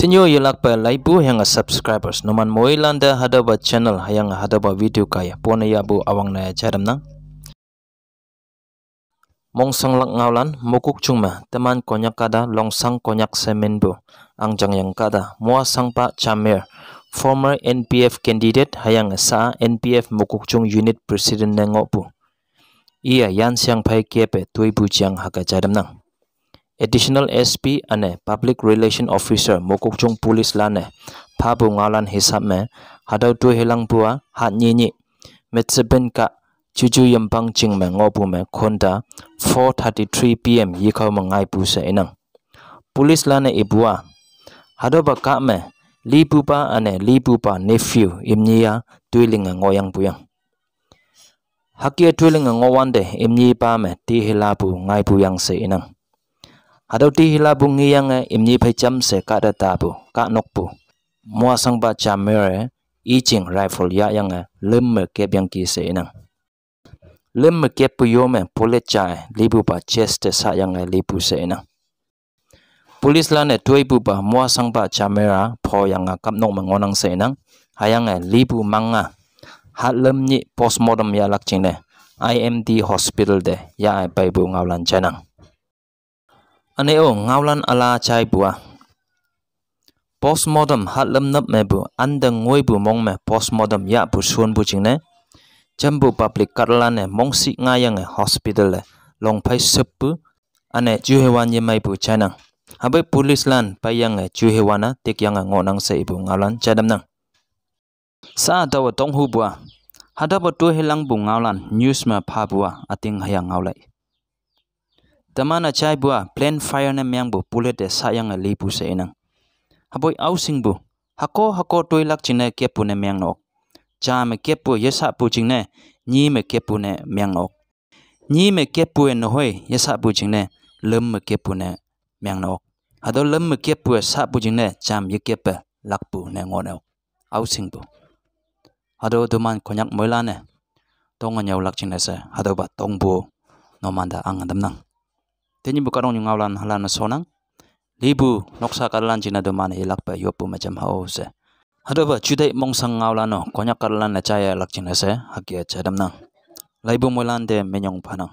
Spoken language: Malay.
Tinyo yelak pa laibu yang subscribers numan moilanda hadaba channel yang hadaba video kaya pona yabu awang na jaram nang mong sanglak ngaulan mukuk chungma teman konyak kada longsang konyak semenbu angjang yang kada mua sangpa chamer former NPF candidate hayang sa NPF mukuk chung unit president nengopu iya yan siang pai kepe tuibu jiang haga jaram nang Additional SP ane Public Relation Officer mukuk chung police lane pabu ngalan hisap me hadau tu hilang bua hat nyi metseben ka cuju yempang ching me ngopu me konda 4:33 PM yikau mengai pu se enang police lane ibua hadau baka me libu pa nephew imnia tuilinga ngoyang puyang hakia tuilinga ngowande imni pa me ti hilabu ngai puyang se enang Hadau ti hilabung ngiyang imni pai cham se ka da tabu ka nokpu mua sang ba chamere iching rifle ya yang lem kep yang ki se nang lem kep pu yo me polet cha libu ba chest sa yang libu se nang police lane tuai bu ba mua sang ba chamera pho yang kap nok mangonang se nang hayang libu manga hat lem ni postmortem ya lak ching ne IMD hospital de ya pai bu ngawlan chanang Aneo ngawlan ala chai bua postmortem hat lam nap me bu andang ngoi bu mong me postmortem ya bu suan bu ching ne jambu public karlan ne mong si ngayang hospital le long pai sep bu ane juhewan ye mai bu chanang habai police lan payang juhewana tik yang ngonang se bu ngawlan chadam nang sa daw tong hu bua hada ba tu hilang bu ngawlan news ma pha bua ating hayang ngawlai Tamana chai bua plan fire na myang bu bullet de sayang lipu se enang haboi ausing bu hako toilak chine kepu ne myang nok cha me kepu yesa pu chingne ni me kepu ne myang nok ni me kepu en hoi yesa pu chingne lem me kepu ne myang nok hado lem me kepu sa pu chingne cham ye kepe lakpu ne ngonok ausing bu hado duman konyak moila ne tonga nyau lak chingne se hado ba tongbu nomanda angadam nang Tenyi bukarong yung ngawlan halan na sonang libu noksa karalan jina domane ilak pa yopu macam hao se hado ba chudai mong sang ngawlan no konyak karalan na chaya lak jina se hakia chadam nang laibu molan de menyong panang